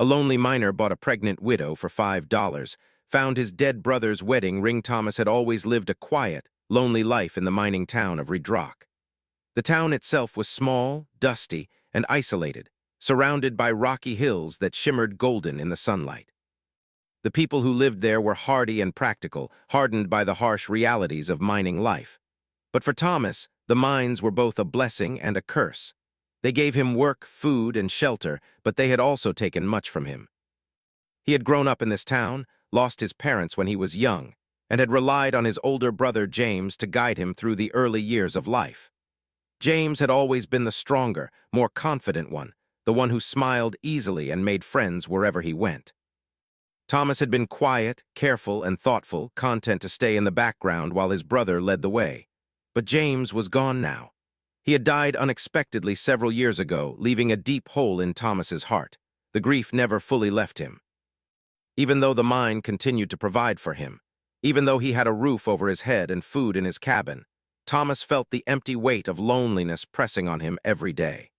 A lonely miner bought a pregnant widow for $5, found his dead brother's wedding ring. Thomas had always lived a quiet, lonely life in the mining town of Redrock. The town itself was small, dusty, and isolated, surrounded by rocky hills that shimmered golden in the sunlight. The people who lived there were hardy and practical, hardened by the harsh realities of mining life. But for Thomas, the mines were both a blessing and a curse. They gave him work, food, and shelter, but they had also taken much from him. He had grown up in this town, lost his parents when he was young, and had relied on his older brother James to guide him through the early years of life. James had always been the stronger, more confident one, the one who smiled easily and made friends wherever he went. Thomas had been quiet, careful, and thoughtful, content to stay in the background while his brother led the way. But James was gone now. He had died unexpectedly several years ago, leaving a deep hole in Thomas's heart. The grief never fully left him. Even though the mine continued to provide for him, even though he had a roof over his head and food in his cabin, Thomas felt the empty weight of loneliness pressing on him every day.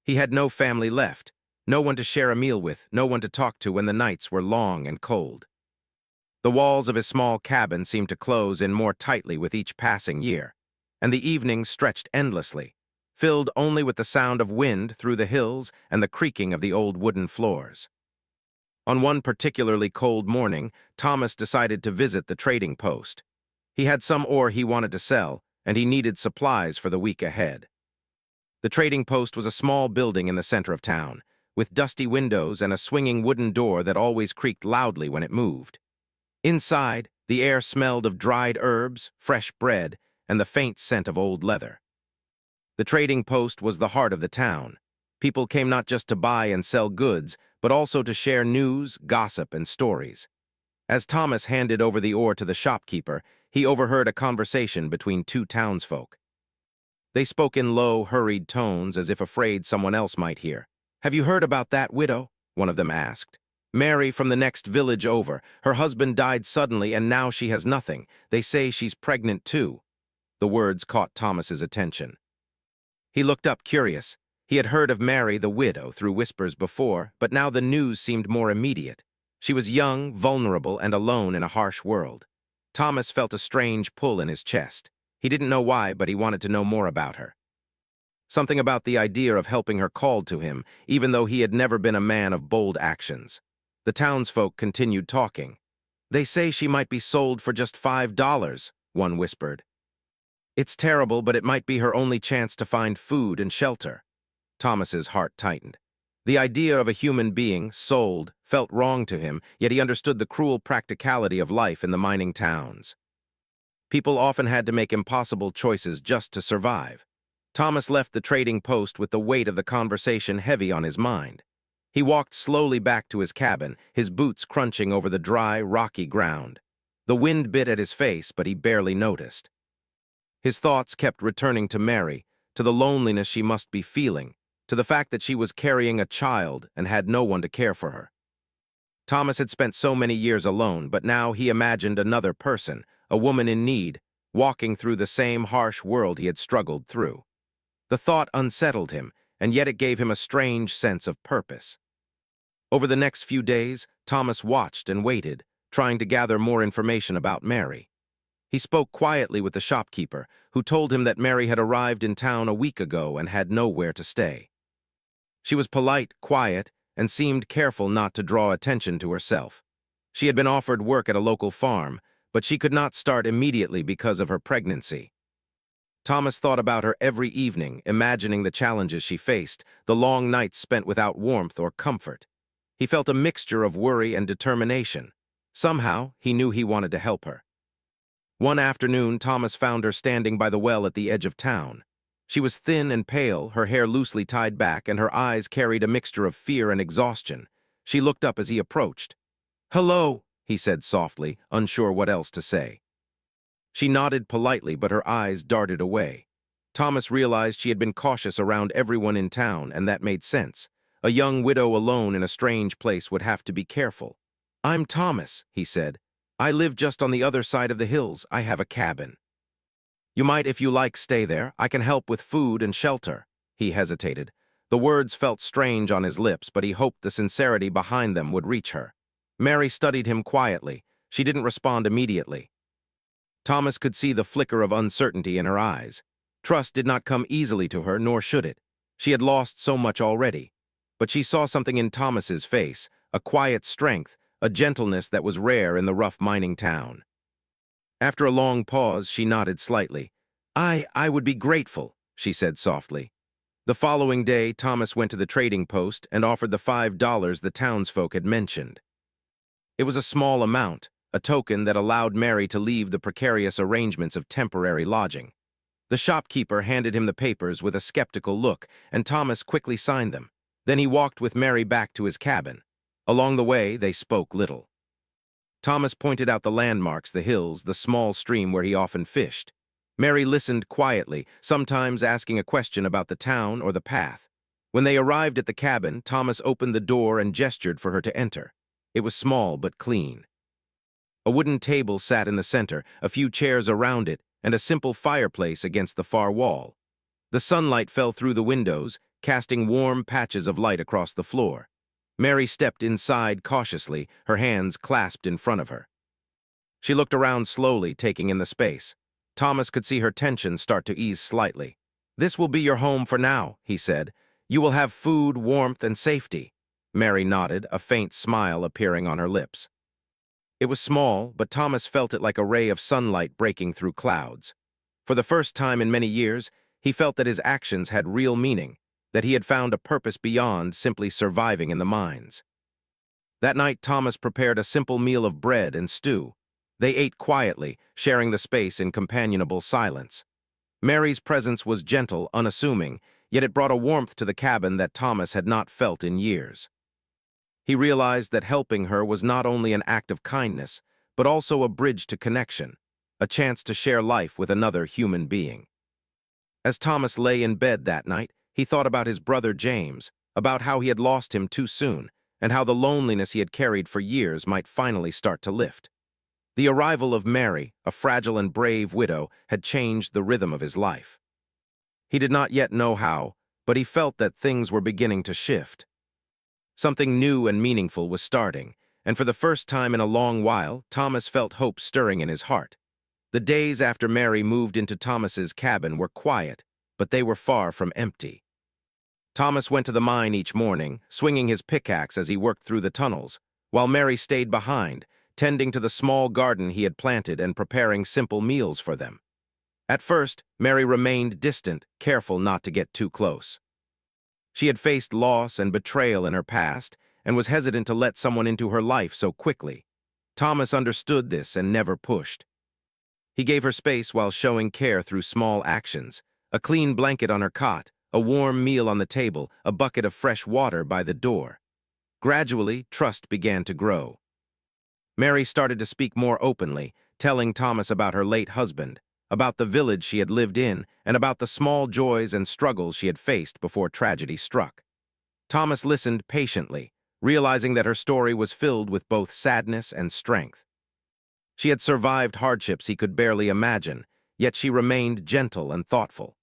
He had no family left, no one to share a meal with, no one to talk to when the nights were long and cold. The walls of his small cabin seemed to close in more tightly with each passing year, and the evenings stretched endlessly, filled only with the sound of wind through the hills and the creaking of the old wooden floors. On one particularly cold morning, Thomas decided to visit the trading post. He had some ore he wanted to sell, and he needed supplies for the week ahead. The trading post was a small building in the center of town, with dusty windows and a swinging wooden door that always creaked loudly when it moved. Inside, the air smelled of dried herbs, fresh bread, and the faint scent of old leather. The trading post was the heart of the town. People came not just to buy and sell goods, but also to share news, gossip, and stories. As Thomas handed over the ore to the shopkeeper, he overheard a conversation between two townsfolk. They spoke in low, hurried tones as if afraid someone else might hear. "Have you heard about that widow?" one of them asked. "Mary from the next village over. Her husband died suddenly and now she has nothing. They say she's pregnant too." The words caught Thomas's attention. He looked up curious. He had heard of Mary the widow through whispers before, but now the news seemed more immediate. She was young, vulnerable, and alone in a harsh world. Thomas felt a strange pull in his chest. He didn't know why, but he wanted to know more about her. Something about the idea of helping her called to him, even though he had never been a man of bold actions. The townsfolk continued talking. "They say she might be sold for just $5, one whispered. "It's terrible, but it might be her only chance to find food and shelter." Thomas's heart tightened. The idea of a human being, sold, felt wrong to him, yet he understood the cruel practicality of life in the mining towns. People often had to make impossible choices just to survive. Thomas left the trading post with the weight of the conversation heavy on his mind. He walked slowly back to his cabin, his boots crunching over the dry, rocky ground. The wind bit at his face, but he barely noticed. His thoughts kept returning to Mary, to the loneliness she must be feeling, to the fact that she was carrying a child and had no one to care for her. Thomas had spent so many years alone, but now he imagined another person, a woman in need, walking through the same harsh world he had struggled through. The thought unsettled him, and yet it gave him a strange sense of purpose. Over the next few days, Thomas watched and waited, trying to gather more information about Mary. He spoke quietly with the shopkeeper, who told him that Mary had arrived in town a week ago and had nowhere to stay. She was polite, quiet, and seemed careful not to draw attention to herself. She had been offered work at a local farm, but she could not start immediately because of her pregnancy. Thomas thought about her every evening, imagining the challenges she faced, the long nights spent without warmth or comfort. He felt a mixture of worry and determination. Somehow, he knew he wanted to help her. One afternoon, Thomas found her standing by the well at the edge of town. She was thin and pale, her hair loosely tied back, and her eyes carried a mixture of fear and exhaustion. She looked up as he approached. "Hello," he said softly, unsure what else to say. She nodded politely, but her eyes darted away. Thomas realized she had been cautious around everyone in town, and that made sense. A young widow alone in a strange place would have to be careful. "I'm Thomas," he said. "I live just on the other side of the hills. I have a cabin. You might, if you like, stay there. I can help with food and shelter." He hesitated. The words felt strange on his lips, but he hoped the sincerity behind them would reach her. Mary studied him quietly. She didn't respond immediately. Thomas could see the flicker of uncertainty in her eyes. Trust did not come easily to her, nor should it. She had lost so much already. But she saw something in Thomas's face, a quiet strength, a gentleness that was rare in the rough mining town. After a long pause, she nodded slightly. I would be grateful," she said softly. The following day, Thomas went to the trading post and offered the $5 the townsfolk had mentioned. It was a small amount, a token that allowed Mary to leave the precarious arrangements of temporary lodging. The shopkeeper handed him the papers with a skeptical look, and Thomas quickly signed them. Then he walked with Mary back to his cabin. Along the way, they spoke little. Thomas pointed out the landmarks, the hills, the small stream where he often fished. Mary listened quietly, sometimes asking a question about the town or the path. When they arrived at the cabin, Thomas opened the door and gestured for her to enter. It was small but clean. A wooden table sat in the center, a few chairs around it, and a simple fireplace against the far wall. The sunlight fell through the windows, casting warm patches of light across the floor. Mary stepped inside cautiously, her hands clasped in front of her. She looked around slowly, taking in the space. Thomas could see her tension start to ease slightly. "This will be your home for now," he said. "You will have food, warmth, and safety." Mary nodded, a faint smile appearing on her lips. It was small, but Thomas felt it like a ray of sunlight breaking through clouds. For the first time in many years, he felt that his actions had real meaning, that he had found a purpose beyond simply surviving in the mines. That night, Thomas prepared a simple meal of bread and stew. They ate quietly, sharing the space in companionable silence. Mary's presence was gentle, unassuming, yet it brought a warmth to the cabin that Thomas had not felt in years. He realized that helping her was not only an act of kindness, but also a bridge to connection, a chance to share life with another human being. As Thomas lay in bed that night, he thought about his brother James, about how he had lost him too soon, and how the loneliness he had carried for years might finally start to lift. The arrival of Mary, a fragile and brave widow, had changed the rhythm of his life. He did not yet know how, but he felt that things were beginning to shift. Something new and meaningful was starting, and for the first time in a long while, Thomas felt hope stirring in his heart. The days after Mary moved into Thomas's cabin were quiet, but they were far from empty. Thomas went to the mine each morning, swinging his pickaxe as he worked through the tunnels, while Mary stayed behind, tending to the small garden he had planted and preparing simple meals for them. At first, Mary remained distant, careful not to get too close. She had faced loss and betrayal in her past and was hesitant to let someone into her life so quickly. Thomas understood this and never pushed. He gave her space while showing care through small actions: a clean blanket on her cot, a warm meal on the table, a bucket of fresh water by the door. Gradually, trust began to grow. Mary started to speak more openly, telling Thomas about her late husband, about the village she had lived in, and about the small joys and struggles she had faced before tragedy struck. Thomas listened patiently, realizing that her story was filled with both sadness and strength. She had survived hardships he could barely imagine, yet she remained gentle and thoughtful.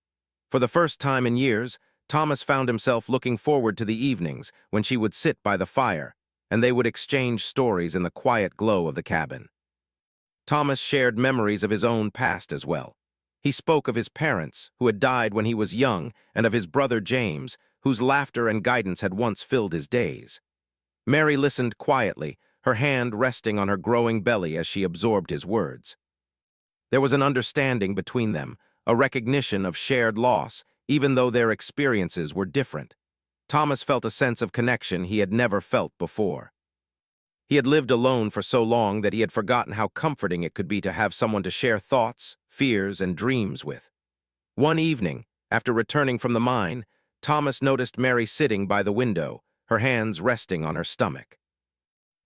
For the first time in years, Thomas found himself looking forward to the evenings when she would sit by the fire, and they would exchange stories in the quiet glow of the cabin. Thomas shared memories of his own past as well. He spoke of his parents, who had died when he was young, and of his brother James, whose laughter and guidance had once filled his days. Mary listened quietly, her hand resting on her growing belly as she absorbed his words. There was an understanding between them, a recognition of shared loss, even though their experiences were different. Thomas felt a sense of connection he had never felt before. He had lived alone for so long that he had forgotten how comforting it could be to have someone to share thoughts, fears, and dreams with. One evening, after returning from the mine, Thomas noticed Mary sitting by the window, her hands resting on her stomach.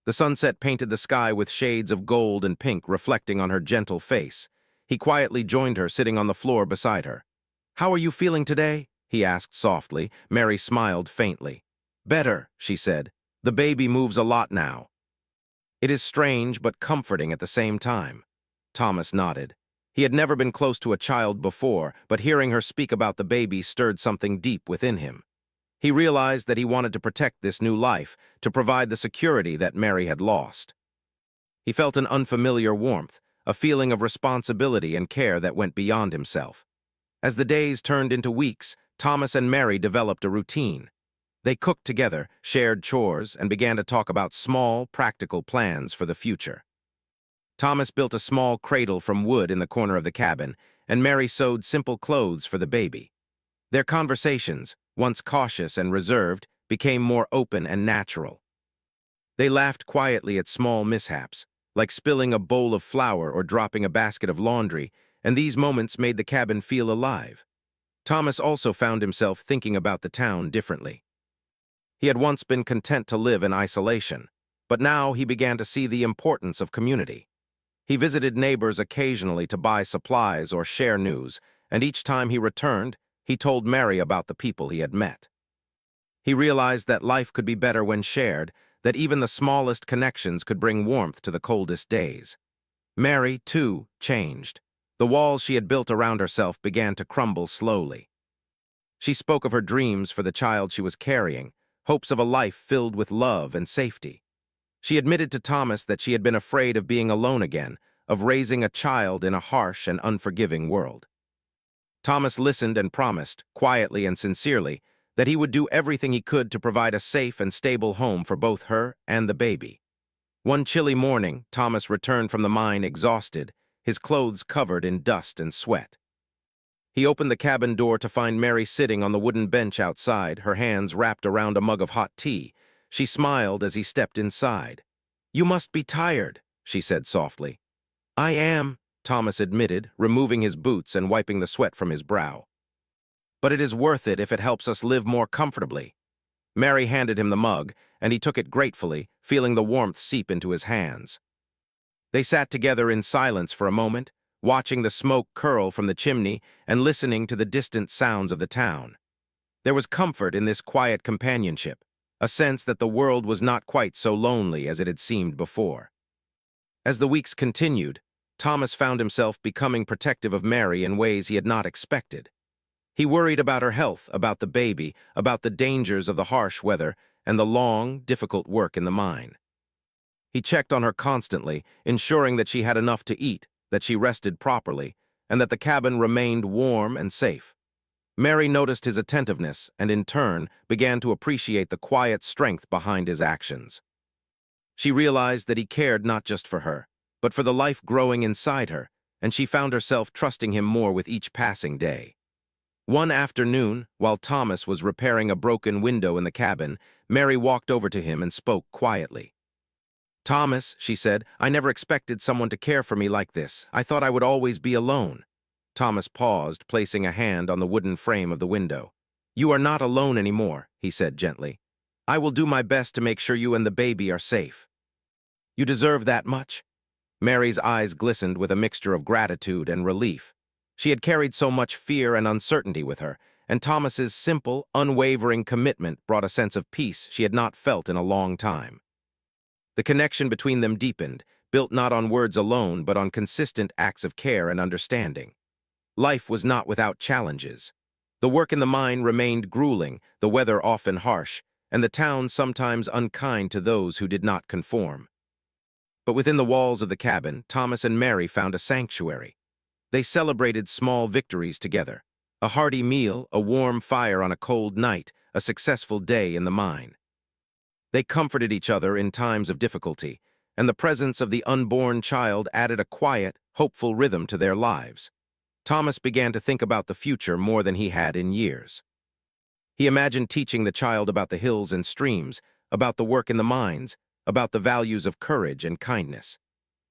The sunset painted the sky with shades of gold and pink reflecting on her gentle face. He quietly joined her, sitting on the floor beside her. "How are you feeling today?" he asked softly. Mary smiled faintly. "Better," she said. "The baby moves a lot now." "It is strange but comforting at the same time." Thomas nodded. He had never been close to a child before, but hearing her speak about the baby stirred something deep within him. He realized that he wanted to protect this new life, to provide the security that Mary had lost. He felt an unfamiliar warmth, a feeling of responsibility and care that went beyond himself. As the days turned into weeks, Thomas and Mary developed a routine. They cooked together, shared chores, and began to talk about small, practical plans for the future. Thomas built a small cradle from wood in the corner of the cabin, and Mary sewed simple clothes for the baby. Their conversations, once cautious and reserved, became more open and natural. They laughed quietly at small mishaps, like spilling a bowl of flour or dropping a basket of laundry, and these moments made the cabin feel alive. Thomas also found himself thinking about the town differently. He had once been content to live in isolation, but now he began to see the importance of community. He visited neighbors occasionally to buy supplies or share news, and each time he returned, he told Mary about the people he had met. He realized that life could be better when shared, that even the smallest connections could bring warmth to the coldest days. Mary, too, changed. The walls she had built around herself began to crumble slowly. She spoke of her dreams for the child she was carrying, hopes of a life filled with love and safety. She admitted to Thomas that she had been afraid of being alone again, of raising a child in a harsh and unforgiving world. Thomas listened and promised, quietly and sincerely, that he would do everything he could to provide a safe and stable home for both her and the baby. One chilly morning, Thomas returned from the mine exhausted, his clothes covered in dust and sweat. He opened the cabin door to find Mary sitting on the wooden bench outside, her hands wrapped around a mug of hot tea. She smiled as he stepped inside. "You must be tired," she said softly. "I am," Thomas admitted, removing his boots and wiping the sweat from his brow. "But it is worth it if it helps us live more comfortably." Mary handed him the mug, and he took it gratefully, feeling the warmth seep into his hands. They sat together in silence for a moment, watching the smoke curl from the chimney and listening to the distant sounds of the town. There was comfort in this quiet companionship, a sense that the world was not quite so lonely as it had seemed before. As the weeks continued, Thomas found himself becoming protective of Mary in ways he had not expected. He worried about her health, about the baby, about the dangers of the harsh weather, and the long, difficult work in the mine. He checked on her constantly, ensuring that she had enough to eat, that she rested properly, and that the cabin remained warm and safe. Mary noticed his attentiveness and, in turn, began to appreciate the quiet strength behind his actions. She realized that he cared not just for her, but for the life growing inside her, and she found herself trusting him more with each passing day. One afternoon, while Thomas was repairing a broken window in the cabin, Mary walked over to him and spoke quietly. "Thomas," she said, "I never expected someone to care for me like this. I thought I would always be alone." Thomas paused, placing a hand on the wooden frame of the window. "You are not alone anymore," he said gently. "I will do my best to make sure you and the baby are safe." "You deserve that much?" Mary's eyes glistened with a mixture of gratitude and relief. She had carried so much fear and uncertainty with her, and Thomas's simple, unwavering commitment brought a sense of peace she had not felt in a long time. The connection between them deepened, built not on words alone, but on consistent acts of care and understanding. Life was not without challenges. The work in the mine remained grueling, the weather often harsh, and the town sometimes unkind to those who did not conform. But within the walls of the cabin, Thomas and Mary found a sanctuary. They celebrated small victories together. A hearty meal, a warm fire on a cold night, a successful day in the mine. They comforted each other in times of difficulty, and the presence of the unborn child added a quiet, hopeful rhythm to their lives. Thomas began to think about the future more than he had in years. He imagined teaching the child about the hills and streams, about the work in the mines, about the values of courage and kindness.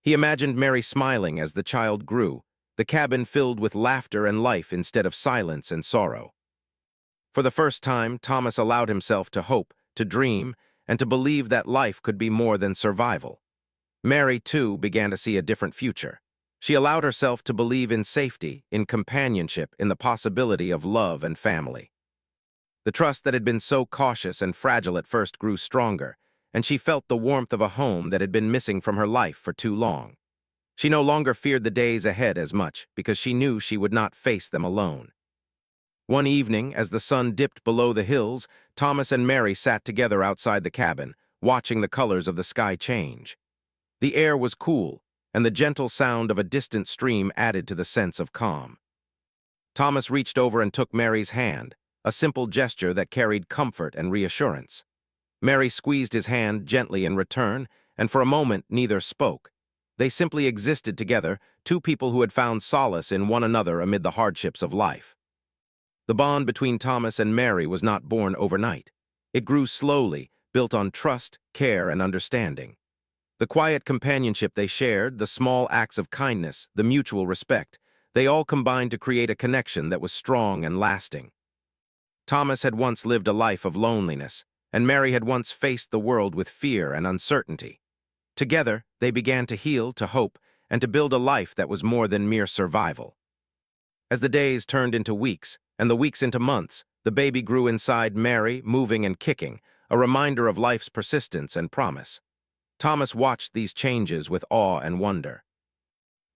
He imagined Mary smiling as the child grew, the cabin filled with laughter and life instead of silence and sorrow. For the first time, Thomas allowed himself to hope, to dream, and to believe that life could be more than survival. Mary, too, began to see a different future. She allowed herself to believe in safety, in companionship, in the possibility of love and family. The trust that had been so cautious and fragile at first grew stronger, and she felt the warmth of a home that had been missing from her life for too long. She no longer feared the days ahead as much because she knew she would not face them alone. One evening, as the sun dipped below the hills, Thomas and Mary sat together outside the cabin, watching the colors of the sky change. The air was cool, and the gentle sound of a distant stream added to the sense of calm. Thomas reached over and took Mary's hand, a simple gesture that carried comfort and reassurance. Mary squeezed his hand gently in return, and for a moment neither spoke. They simply existed together, two people who had found solace in one another amid the hardships of life. The bond between Thomas and Mary was not born overnight. It grew slowly, built on trust, care, and understanding. The quiet companionship they shared, the small acts of kindness, the mutual respect, they all combined to create a connection that was strong and lasting. Thomas had once lived a life of loneliness, and Mary had once faced the world with fear and uncertainty. Together, they began to heal, to hope, and to build a life that was more than mere survival. As the days turned into weeks, and the weeks into months, the baby grew inside Mary, moving and kicking, a reminder of life's persistence and promise. Thomas watched these changes with awe and wonder.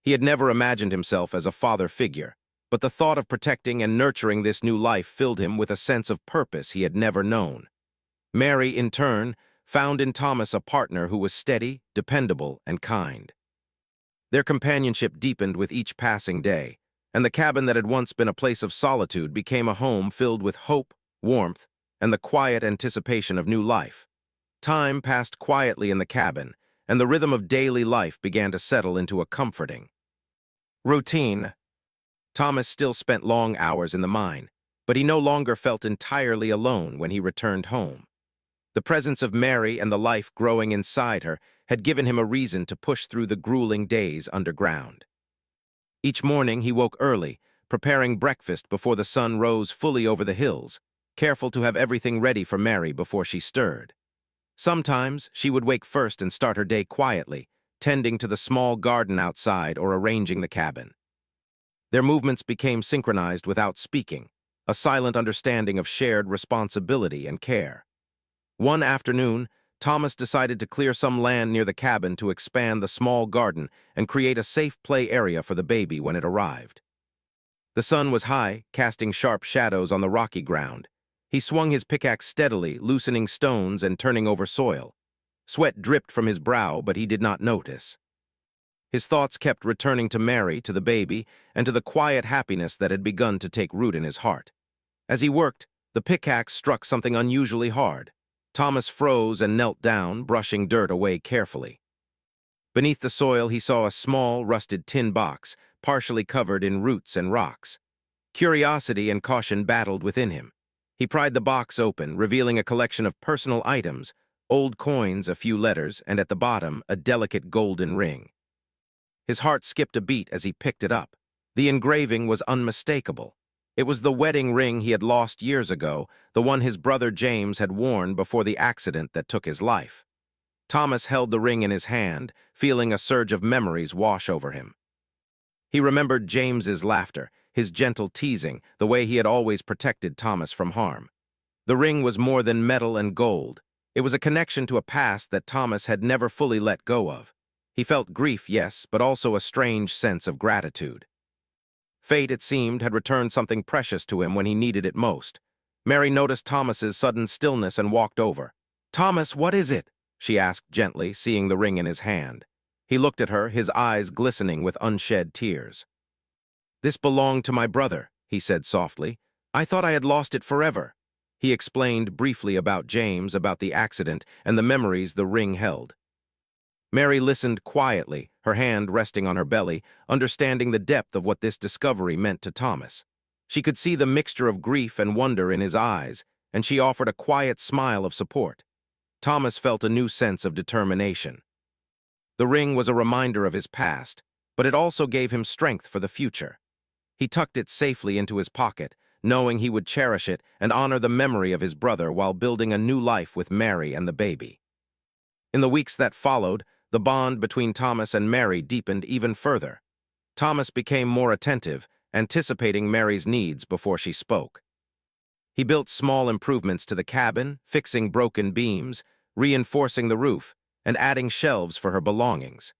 He had never imagined himself as a father figure, but the thought of protecting and nurturing this new life filled him with a sense of purpose he had never known. Mary, in turn, found in Thomas a partner who was steady, dependable, and kind. Their companionship deepened with each passing day, and the cabin that had once been a place of solitude became a home filled with hope, warmth, and the quiet anticipation of new life. Time passed quietly in the cabin, and the rhythm of daily life began to settle into a comforting routine. Thomas still spent long hours in the mine, but he no longer felt entirely alone when he returned home. The presence of Mary and the life growing inside her had given him a reason to push through the grueling days underground. Each morning he woke early, preparing breakfast before the sun rose fully over the hills, careful to have everything ready for Mary before she stirred. Sometimes she would wake first and start her day quietly, tending to the small garden outside or arranging the cabin. Their movements became synchronized without speaking, a silent understanding of shared responsibility and care. One afternoon, Thomas decided to clear some land near the cabin to expand the small garden and create a safe play area for the baby when it arrived. The sun was high, casting sharp shadows on the rocky ground. He swung his pickaxe steadily, loosening stones and turning over soil. Sweat dripped from his brow, but he did not notice. His thoughts kept returning to Mary, to the baby, and to the quiet happiness that had begun to take root in his heart. As he worked, the pickaxe struck something unusually hard. Thomas froze and knelt down, brushing dirt away carefully. Beneath the soil, he saw a small, rusted tin box, partially covered in roots and rocks. Curiosity and caution battled within him. He pried the box open, revealing a collection of personal items, old coins, a few letters, and at the bottom, a delicate golden ring. His heart skipped a beat as he picked it up. The engraving was unmistakable. It was the wedding ring he had lost years ago, the one his brother James had worn before the accident that took his life. Thomas held the ring in his hand, feeling a surge of memories wash over him. He remembered James's laughter, his gentle teasing, the way he had always protected Thomas from harm. The ring was more than metal and gold. It was a connection to a past that Thomas had never fully let go of. He felt grief, yes, but also a strange sense of gratitude. Fate, it seemed, had returned something precious to him when he needed it most. Mary noticed Thomas's sudden stillness and walked over. "Thomas, what is it?" she asked gently, seeing the ring in his hand. He looked at her, his eyes glistening with unshed tears. "This belonged to my brother," he said softly. "I thought I had lost it forever." He explained briefly about James, about the accident, and the memories the ring held. Mary listened quietly, her hand resting on her belly, understanding the depth of what this discovery meant to Thomas. She could see the mixture of grief and wonder in his eyes, and she offered a quiet smile of support. Thomas felt a new sense of determination. The ring was a reminder of his past, but it also gave him strength for the future. He tucked it safely into his pocket, knowing he would cherish it and honor the memory of his brother while building a new life with Mary and the baby. In the weeks that followed, the bond between Thomas and Mary deepened even further. Thomas became more attentive, anticipating Mary's needs before she spoke. He built small improvements to the cabin, fixing broken beams, reinforcing the roof, and adding shelves for her belongings.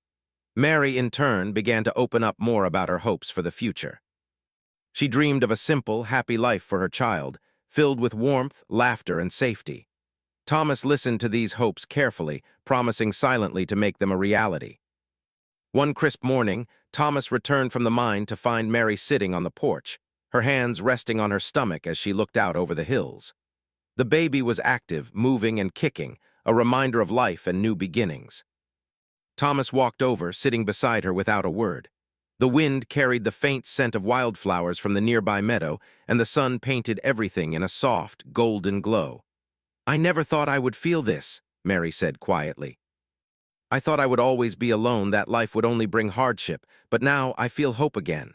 Mary, in turn, began to open up more about her hopes for the future. She dreamed of a simple, happy life for her child, filled with warmth, laughter, and safety. Thomas listened to these hopes carefully, promising silently to make them a reality. One crisp morning, Thomas returned from the mine to find Mary sitting on the porch, her hands resting on her stomach as she looked out over the hills. The baby was active, moving and kicking, a reminder of life and new beginnings. Thomas walked over, sitting beside her without a word. The wind carried the faint scent of wildflowers from the nearby meadow, and the sun painted everything in a soft, golden glow. "I never thought I would feel this," Mary said quietly. "I thought I would always be alone, that life would only bring hardship, but now I feel hope again."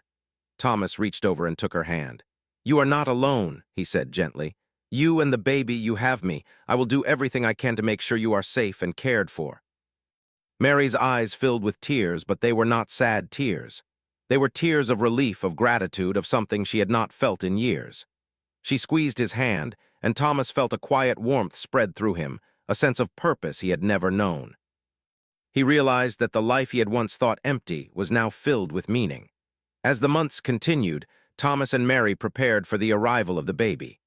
Thomas reached over and took her hand. "You are not alone," he said gently. "You and the baby, you have me. I will do everything I can to make sure you are safe and cared for." Mary's eyes filled with tears, but they were not sad tears. They were tears of relief, of gratitude, of something she had not felt in years. She squeezed his hand, and Thomas felt a quiet warmth spread through him, a sense of purpose he had never known. He realized that the life he had once thought empty was now filled with meaning. As the months continued, Thomas and Mary prepared for the arrival of the baby.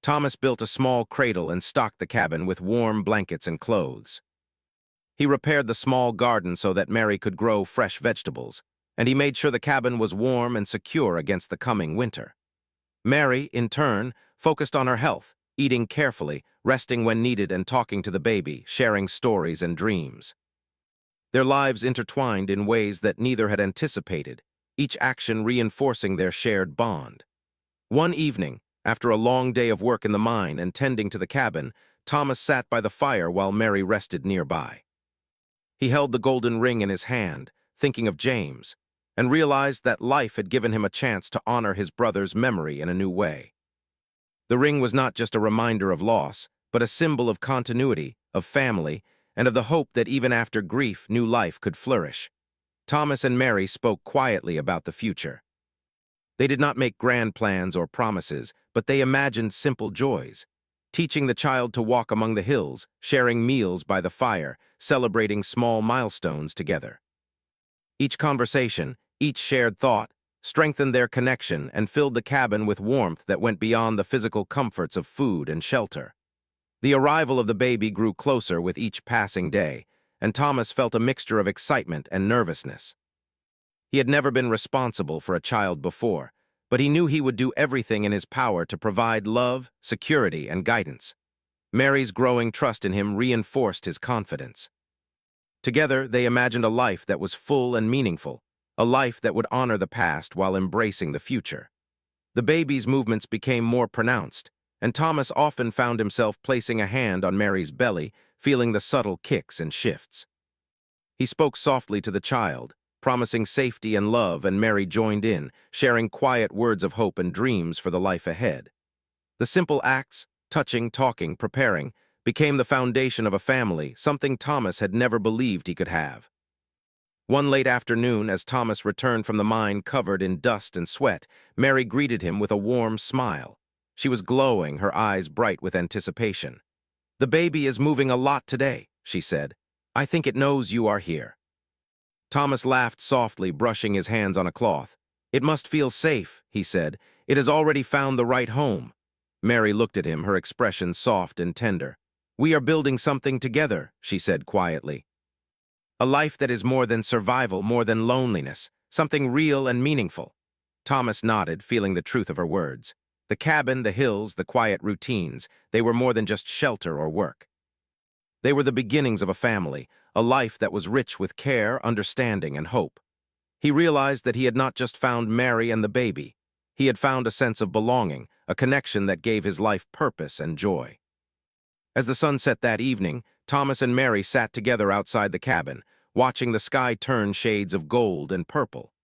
Thomas built a small cradle and stocked the cabin with warm blankets and clothes. He repaired the small garden so that Mary could grow fresh vegetables, and he made sure the cabin was warm and secure against the coming winter. Mary, in turn, focused on her health, eating carefully, resting when needed, and talking to the baby, sharing stories and dreams. Their lives intertwined in ways that neither had anticipated, each action reinforcing their shared bond. One evening, after a long day of work in the mine and tending to the cabin, Thomas sat by the fire while Mary rested nearby. He held the golden ring in his hand, thinking of James, and realized that life had given him a chance to honor his brother's memory in a new way. The ring was not just a reminder of loss, but a symbol of continuity, of family, and of the hope that even after grief, new life could flourish. Thomas and Mary spoke quietly about the future. They did not make grand plans or promises, but they imagined simple joys, teaching the child to walk among the hills, sharing meals by the fire, celebrating small milestones together. Each conversation, each shared thought, strengthened their connection and filled the cabin with warmth that went beyond the physical comforts of food and shelter. The arrival of the baby grew closer with each passing day, and Thomas felt a mixture of excitement and nervousness. He had never been responsible for a child before, but he knew he would do everything in his power to provide love, security, and guidance. Mary's growing trust in him reinforced his confidence. Together, they imagined a life that was full and meaningful, a life that would honor the past while embracing the future. The baby's movements became more pronounced, and Thomas often found himself placing a hand on Mary's belly, feeling the subtle kicks and shifts. He spoke softly to the child, promising safety and love, and Mary joined in, sharing quiet words of hope and dreams for the life ahead. The simple acts, touching, talking, preparing, became the foundation of a family, something Thomas had never believed he could have. One late afternoon, as Thomas returned from the mine covered in dust and sweat, Mary greeted him with a warm smile. She was glowing, her eyes bright with anticipation. "The baby is moving a lot today," she said. "I think it knows you are here." Thomas laughed softly, brushing his hands on a cloth. "It must feel safe," he said. "It has already found the right home." Mary looked at him, her expression soft and tender. "We are building something together," she said quietly. "A life that is more than survival, more than loneliness, something real and meaningful." Thomas nodded, feeling the truth of her words. The cabin, the hills, the quiet routines, they were more than just shelter or work. They were the beginnings of a family, a life that was rich with care, understanding, and hope. He realized that he had not just found Mary and the baby. He had found a sense of belonging, a connection that gave his life purpose and joy. As the sun set that evening, Thomas and Mary sat together outside the cabin, watching the sky turn shades of gold and purple.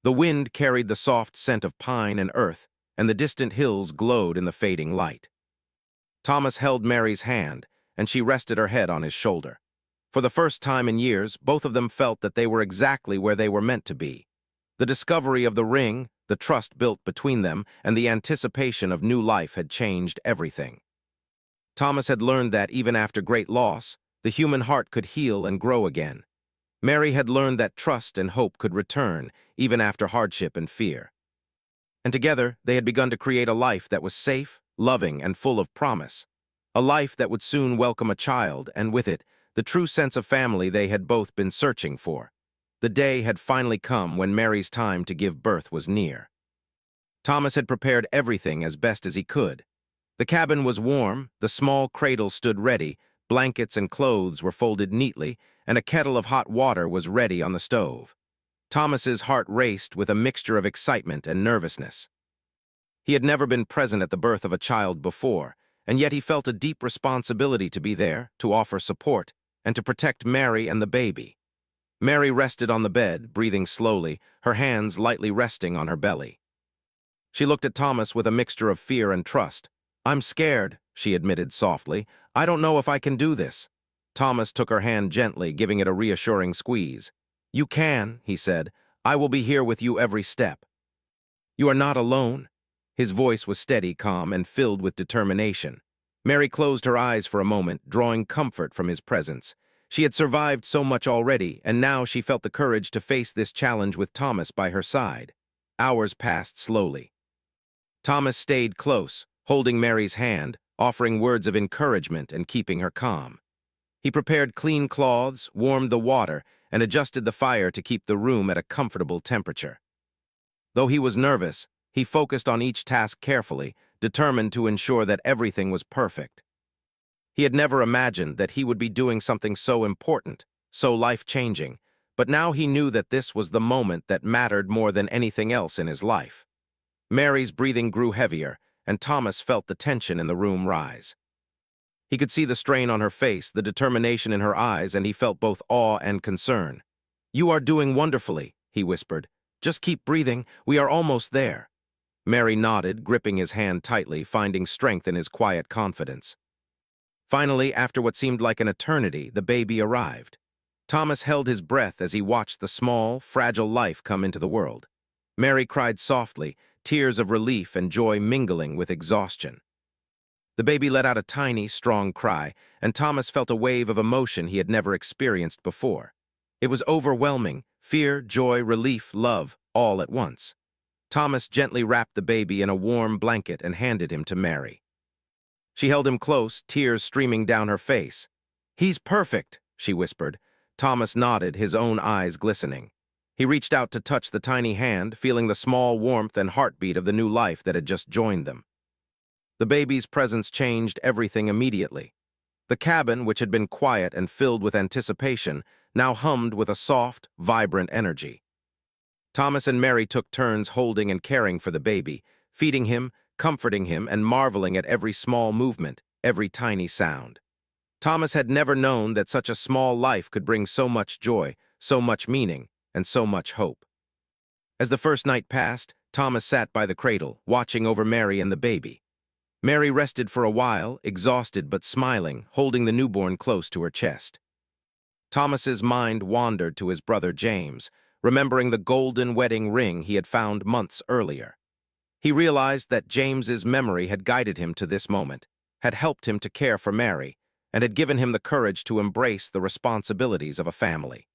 The wind carried the soft scent of pine and earth, and the distant hills glowed in the fading light. Thomas held Mary's hand, and she rested her head on his shoulder. For the first time in years, both of them felt that they were exactly where they were meant to be. The discovery of the ring, the trust built between them, and the anticipation of new life had changed everything. Thomas had learned that even after great loss, the human heart could heal and grow again. Mary had learned that trust and hope could return, even after hardship and fear. and together they had begun to create a life that was safe, loving, and full of promise. A life that would soon welcome a child, and with it, the true sense of family they had both been searching for. The day had finally come when Mary's time to give birth was near. Thomas had prepared everything as best as he could. The cabin was warm, the small cradle stood ready, blankets and clothes were folded neatly, and a kettle of hot water was ready on the stove. Thomas's heart raced with a mixture of excitement and nervousness. He had never been present at the birth of a child before, and yet he felt a deep responsibility to be there, to offer support, and to protect Mary and the baby. Mary rested on the bed, breathing slowly, her hands lightly resting on her belly. She looked at Thomas with a mixture of fear and trust. "I'm scared," she admitted softly. "I don't know if I can do this." Thomas took her hand gently, giving it a reassuring squeeze. "You can," he said. "I will be here with you every step." "You are not alone." His voice was steady, calm, and filled with determination. Mary closed her eyes for a moment, drawing comfort from his presence. She had survived so much already, and now she felt the courage to face this challenge with Thomas by her side. Hours passed slowly. Thomas stayed close, holding Mary's hand, offering words of encouragement and keeping her calm. He prepared clean cloths, warmed the water, and adjusted the fire to keep the room at a comfortable temperature. Though he was nervous, he focused on each task carefully, determined to ensure that everything was perfect. He had never imagined that he would be doing something so important, so life-changing, but now he knew that this was the moment that mattered more than anything else in his life. Mary's breathing grew heavier, and Thomas felt the tension in the room rise. He could see the strain on her face, the determination in her eyes, and he felt both awe and concern. "You are doing wonderfully," he whispered. "Just keep breathing, we are almost there." Mary nodded, gripping his hand tightly, finding strength in his quiet confidence. Finally, after what seemed like an eternity, the baby arrived. Thomas held his breath as he watched the small, fragile life come into the world. Mary cried softly, tears of relief and joy mingling with exhaustion. The baby let out a tiny, strong cry, and Thomas felt a wave of emotion he had never experienced before. It was overwhelming, fear, joy, relief, love, all at once. Thomas gently wrapped the baby in a warm blanket and handed him to Mary. She held him close, tears streaming down her face. "He's perfect," she whispered. Thomas nodded, his own eyes glistening. He reached out to touch the tiny hand, feeling the small warmth and heartbeat of the new life that had just joined them. The baby's presence changed everything immediately. The cabin, which had been quiet and filled with anticipation, now hummed with a soft, vibrant energy. Thomas and Mary took turns holding and caring for the baby, feeding him, comforting him, and marveling at every small movement, every tiny sound. Thomas had never known that such a small life could bring so much joy, so much meaning, and so much hope. As the first night passed, Thomas sat by the cradle, watching over Mary and the baby. Mary rested for a while, exhausted but smiling, holding the newborn close to her chest. Thomas's mind wandered to his brother James, remembering the golden wedding ring he had found months earlier. He realized that James's memory had guided him to this moment, had helped him to care for Mary, and had given him the courage to embrace the responsibilities of a family.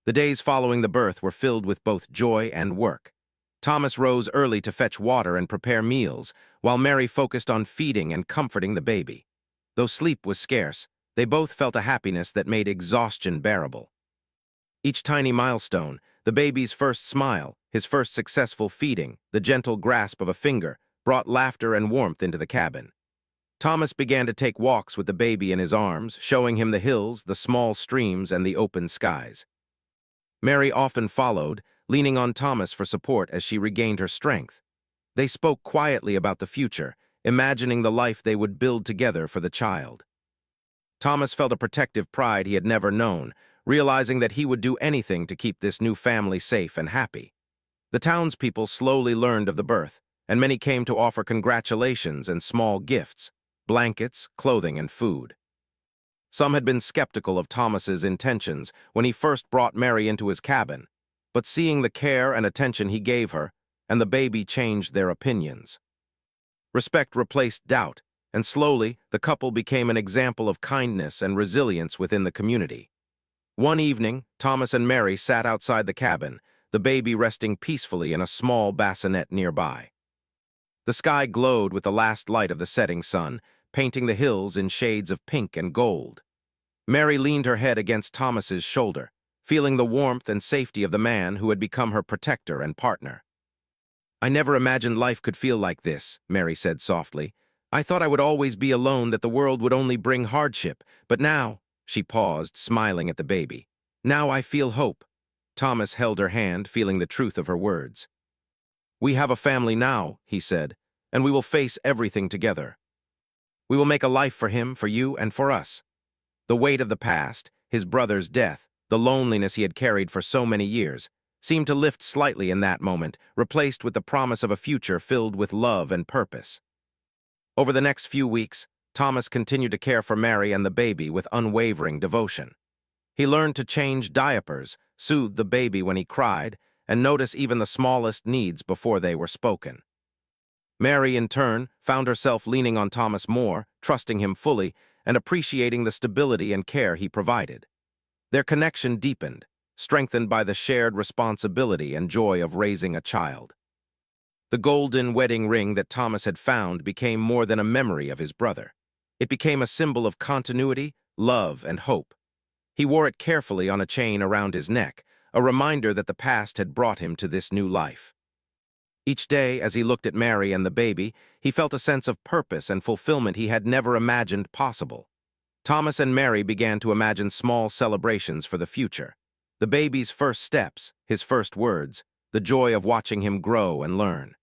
The days following the birth were filled with both joy and work. Thomas rose early to fetch water and prepare meals, while Mary focused on feeding and comforting the baby. Though sleep was scarce, they both felt a happiness that made exhaustion bearable. Each tiny milestone, the baby's first smile, his first successful feeding, the gentle grasp of a finger, brought laughter and warmth into the cabin. Thomas began to take walks with the baby in his arms, showing him the hills, the small streams, and the open skies. Mary often followed, leaning on Thomas for support as she regained her strength. They spoke quietly about the future, imagining the life they would build together for the child. Thomas felt a protective pride he had never known, realizing that he would do anything to keep this new family safe and happy. The townspeople slowly learned of the birth, and many came to offer congratulations and small gifts, blankets, clothing, and food. Some had been skeptical of Thomas's intentions when he first brought Mary into his cabin, but seeing the care and attention he gave her, and the baby changed their opinions. Respect replaced doubt, and slowly the couple became an example of kindness and resilience within the community. One evening, Thomas and Mary sat outside the cabin, the baby resting peacefully in a small bassinet nearby. The sky glowed with the last light of the setting sun, painting the hills in shades of pink and gold. Mary leaned her head against Thomas's shoulder, feeling the warmth and safety of the man who had become her protector and partner. "I never imagined life could feel like this," Mary said softly. "I thought I would always be alone, that the world would only bring hardship. But now," she paused, smiling at the baby, "now I feel hope." Thomas held her hand, feeling the truth of her words. "We have a family now," he said, "and we will face everything together. We will make a life for him, for you, and for us." The weight of the past, his brother's death, the loneliness he had carried for so many years, seemed to lift slightly in that moment, replaced with the promise of a future filled with love and purpose. Over the next few weeks, Thomas continued to care for Mary and the baby with unwavering devotion. He learned to change diapers, soothe the baby when he cried, and notice even the smallest needs before they were spoken. Mary, in turn, found herself leaning on Thomas more, trusting him fully, and appreciating the stability and care he provided. Their connection deepened, strengthened by the shared responsibility and joy of raising a child. The golden wedding ring that Thomas had found became more than a memory of his brother. It became a symbol of continuity, love, and hope. He wore it carefully on a chain around his neck, a reminder that the past had brought him to this new life. Each day, as he looked at Mary and the baby, he felt a sense of purpose and fulfillment he had never imagined possible. Thomas and Mary began to imagine small celebrations for the future. The baby's first steps, his first words, the joy of watching him grow and learn.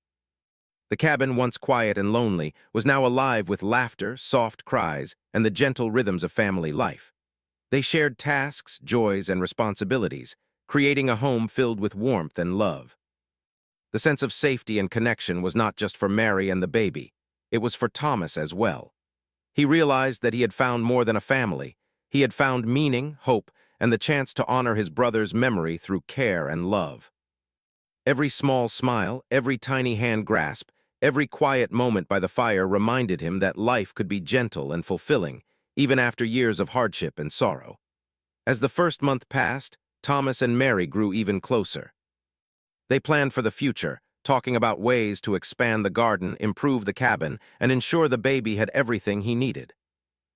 The cabin, once quiet and lonely, was now alive with laughter, soft cries, and the gentle rhythms of family life. They shared tasks, joys, and responsibilities, creating a home filled with warmth and love. The sense of safety and connection was not just for Mary and the baby, it was for Thomas as well. He realized that he had found more than a family. He had found meaning, hope, and the chance to honor his brother's memory through care and love. Every small smile, every tiny hand grasp, every quiet moment by the fire reminded him that life could be gentle and fulfilling, even after years of hardship and sorrow. As the first month passed, Thomas and Mary grew even closer. They planned for the future, talking about ways to expand the garden, improve the cabin, and ensure the baby had everything he needed.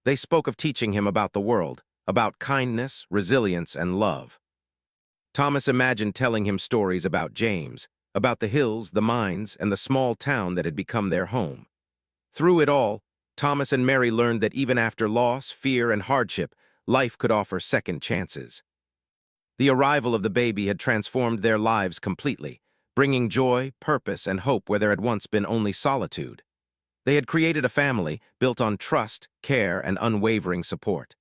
They spoke of teaching him about the world, about kindness, resilience, and love. Thomas imagined telling him stories about James, about the hills, the mines, and the small town that had become their home. Through it all, Thomas and Mary learned that even after loss, fear, and hardship, life could offer second chances. The arrival of the baby had transformed their lives completely, bringing joy, purpose, and hope where there had once been only solitude. They had created a family built on trust, care, and unwavering support.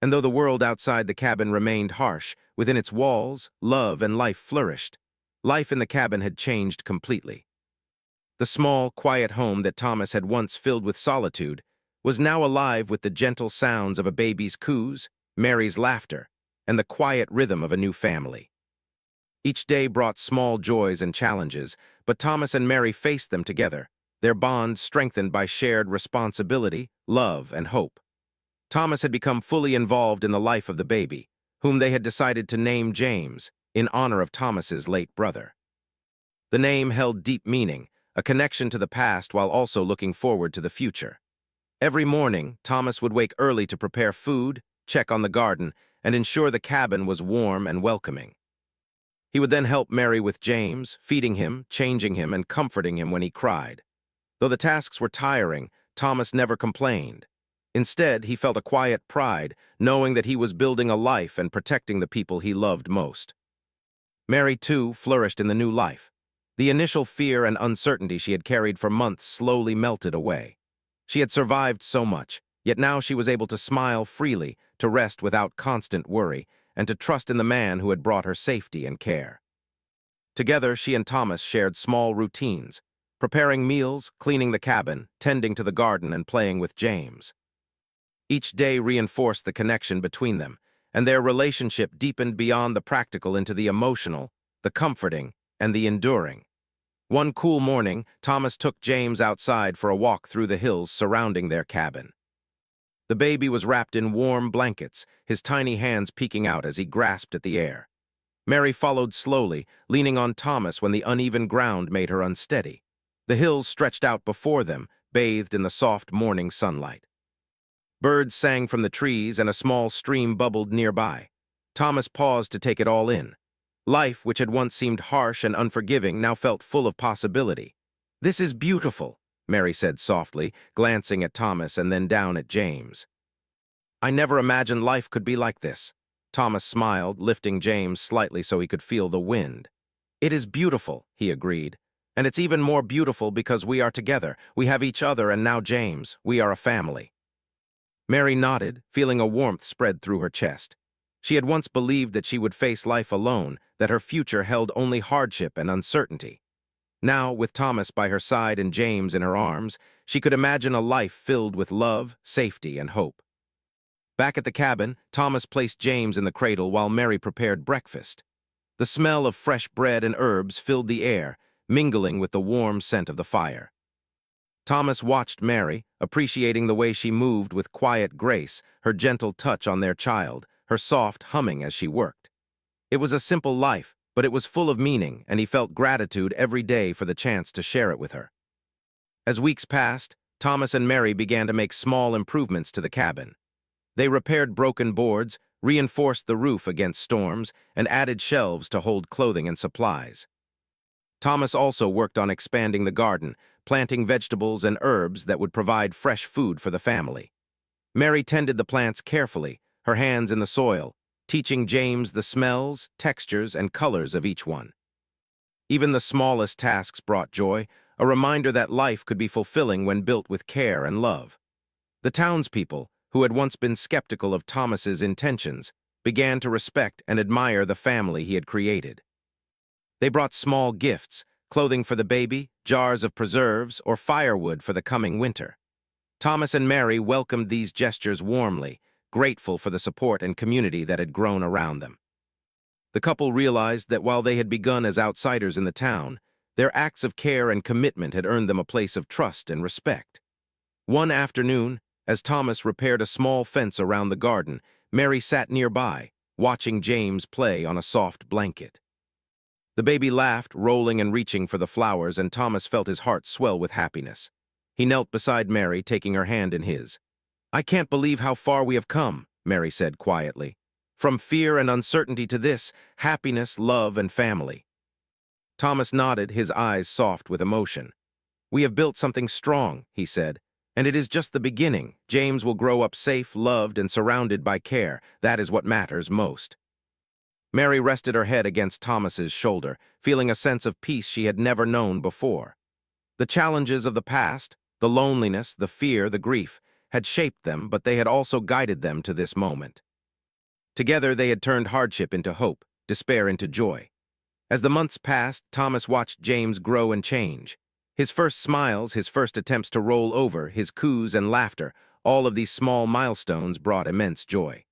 And though the world outside the cabin remained harsh, within its walls, love and life flourished. Life in the cabin had changed completely. The small, quiet home that Thomas had once filled with solitude was now alive with the gentle sounds of a baby's coos, Mary's laughter, and the quiet rhythm of a new family. Each day brought small joys and challenges, but Thomas and Mary faced them together, their bond strengthened by shared responsibility, love, and hope. Thomas had become fully involved in the life of the baby, whom they had decided to name James, in honor of Thomas's late brother. The name held deep meaning, a connection to the past while also looking forward to the future. Every morning, Thomas would wake early to prepare food, check on the garden, and ensure the cabin was warm and welcoming. He would then help Mary with James, feeding him, changing him, and comforting him when he cried. Though the tasks were tiring, Thomas never complained. Instead, he felt a quiet pride, knowing that he was building a life and protecting the people he loved most. Mary, too, flourished in the new life. The initial fear and uncertainty she had carried for months slowly melted away. She had survived so much, yet now she was able to smile freely, to rest without constant worry, and to trust in the man who had brought her safety and care. Together, she and Thomas shared small routines, preparing meals, cleaning the cabin, tending to the garden, and playing with James. Each day reinforced the connection between them, and their relationship deepened beyond the practical into the emotional, the comforting, and the enduring. One cool morning, Thomas took James outside for a walk through the hills surrounding their cabin. The baby was wrapped in warm blankets, his tiny hands peeking out as he grasped at the air. Mary followed slowly, leaning on Thomas when the uneven ground made her unsteady. The hills stretched out before them, bathed in the soft morning sunlight. Birds sang from the trees and a small stream bubbled nearby. Thomas paused to take it all in. Life, which had once seemed harsh and unforgiving, now felt full of possibility. "This is beautiful," Mary said softly, glancing at Thomas and then down at James. "I never imagined life could be like this." Thomas smiled, lifting James slightly so he could feel the wind. "It is beautiful," he agreed. "And it's even more beautiful because we are together. We have each other and now James. We are a family." Mary nodded, feeling a warmth spread through her chest. She had once believed that she would face life alone, that her future held only hardship and uncertainty. Now, with Thomas by her side and James in her arms, she could imagine a life filled with love, safety, and hope. Back at the cabin, Thomas placed James in the cradle while Mary prepared breakfast. The smell of fresh bread and herbs filled the air, mingling with the warm scent of the fire. Thomas watched Mary, appreciating the way she moved with quiet grace, her gentle touch on their child, her soft humming as she worked. It was a simple life, but it was full of meaning, and he felt gratitude every day for the chance to share it with her. As weeks passed, Thomas and Mary began to make small improvements to the cabin. They repaired broken boards, reinforced the roof against storms, and added shelves to hold clothing and supplies. Thomas also worked on expanding the garden, planting vegetables and herbs that would provide fresh food for the family. Mary tended the plants carefully, her hands in the soil, teaching James the smells, textures, and colors of each one. Even the smallest tasks brought joy, a reminder that life could be fulfilling when built with care and love. The townspeople, who had once been skeptical of Thomas's intentions, began to respect and admire the family he had created. They brought small gifts, clothing for the baby, jars of preserves, or firewood for the coming winter. Thomas and Mary welcomed these gestures warmly, grateful for the support and community that had grown around them. The couple realized that while they had begun as outsiders in the town, their acts of care and commitment had earned them a place of trust and respect. One afternoon, as Thomas repaired a small fence around the garden, Mary sat nearby, watching James play on a soft blanket. The baby laughed, rolling and reaching for the flowers, and Thomas felt his heart swell with happiness. He knelt beside Mary, taking her hand in his. "I can't believe how far we have come," Mary said quietly. "From fear and uncertainty to this, happiness, love, and family." Thomas nodded, his eyes soft with emotion. "We have built something strong," he said, "and it is just the beginning. James will grow up safe, loved, and surrounded by care. That is what matters most." Mary rested her head against Thomas's shoulder, feeling a sense of peace she had never known before. The challenges of the past, the loneliness, the fear, the grief, had shaped them, but they had also guided them to this moment. Together they had turned hardship into hope, despair into joy. As the months passed, Thomas watched James grow and change. His first smiles, his first attempts to roll over, his coos and laughter, all of these small milestones brought immense joy.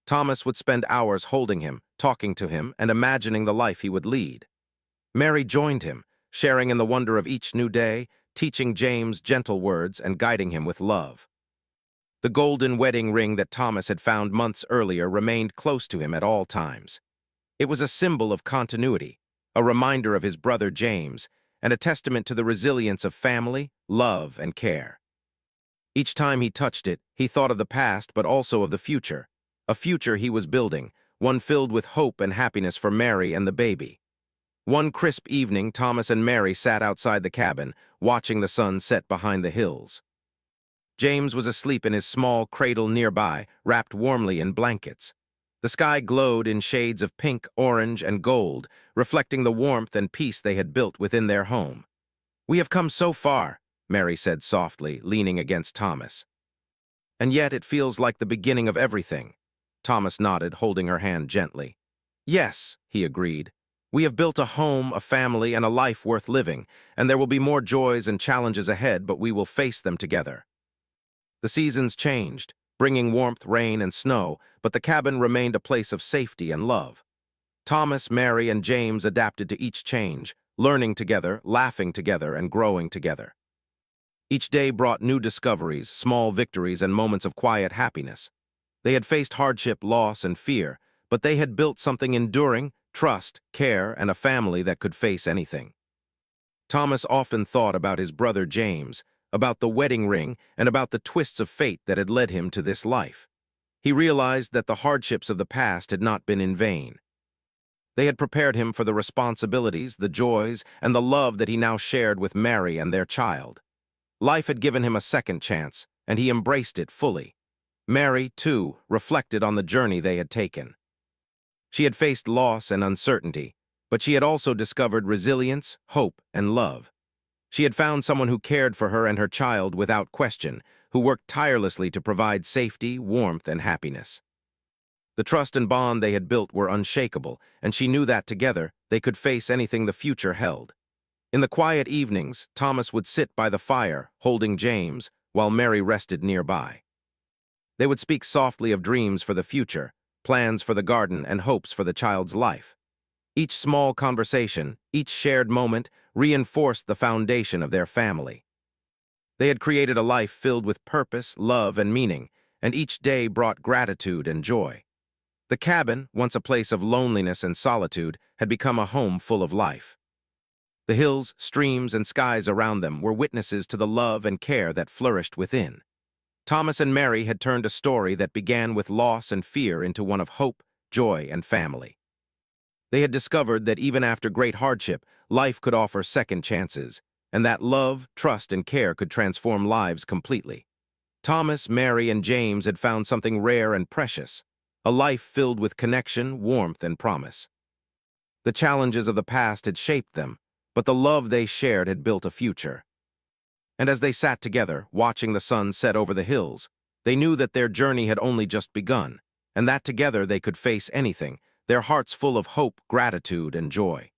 Thomas would spend hours holding him, talking to him, and imagining the life he would lead. Mary joined him, sharing in the wonder of each new day, teaching James gentle words and guiding him with love. The golden wedding ring that Thomas had found months earlier remained close to him at all times. It was a symbol of continuity, a reminder of his brother James, and a testament to the resilience of family, love, and care. Each time he touched it, he thought of the past but also of the future, a future he was building, one filled with hope and happiness for Mary and the baby. One crisp evening, Thomas and Mary sat outside the cabin, watching the sun set behind the hills. James was asleep in his small cradle nearby, wrapped warmly in blankets. The sky glowed in shades of pink, orange, and gold, reflecting the warmth and peace they had built within their home. "We have come so far," Mary said softly, leaning against Thomas. "And yet it feels like the beginning of everything." Thomas nodded, holding her hand gently. "Yes," he agreed. "We have built a home, a family, and a life worth living, and there will be more joys and challenges ahead, but we will face them together." The seasons changed, bringing warmth, rain, and snow, but the cabin remained a place of safety and love. Thomas, Mary, and James adapted to each change, learning together, laughing together, and growing together. Each day brought new discoveries, small victories, and moments of quiet happiness. They had faced hardship, loss, and fear, but they had built something enduring, trust, care, and a family that could face anything. Thomas often thought about his brother James, about the wedding ring, and about the twists of fate that had led him to this life. He realized that the hardships of the past had not been in vain. They had prepared him for the responsibilities, the joys, and the love that he now shared with Mary and their child. Life had given him a second chance, and he embraced it fully. Mary, too, reflected on the journey they had taken. She had faced loss and uncertainty, but she had also discovered resilience, hope, and love. She had found someone who cared for her and her child without question, who worked tirelessly to provide safety, warmth, and happiness. The trust and bond they had built were unshakable, and she knew that together they could face anything the future held. In the quiet evenings, Thomas would sit by the fire, holding James, while Mary rested nearby. They would speak softly of dreams for the future, plans for the garden, and hopes for the child's life. Each small conversation, each shared moment, reinforced the foundation of their family. They had created a life filled with purpose, love, and meaning, and each day brought gratitude and joy. The cabin, once a place of loneliness and solitude, had become a home full of life. The hills, streams, and skies around them were witnesses to the love and care that flourished within. Thomas and Mary had turned a story that began with loss and fear into one of hope, joy, and family. They had discovered that even after great hardship, life could offer second chances, and that love, trust, and care could transform lives completely. Thomas, Mary, and James had found something rare and precious, a life filled with connection, warmth, and promise. The challenges of the past had shaped them, but the love they shared had built a future. And as they sat together, watching the sun set over the hills, they knew that their journey had only just begun, and that together they could face anything, their hearts full of hope, gratitude, and joy.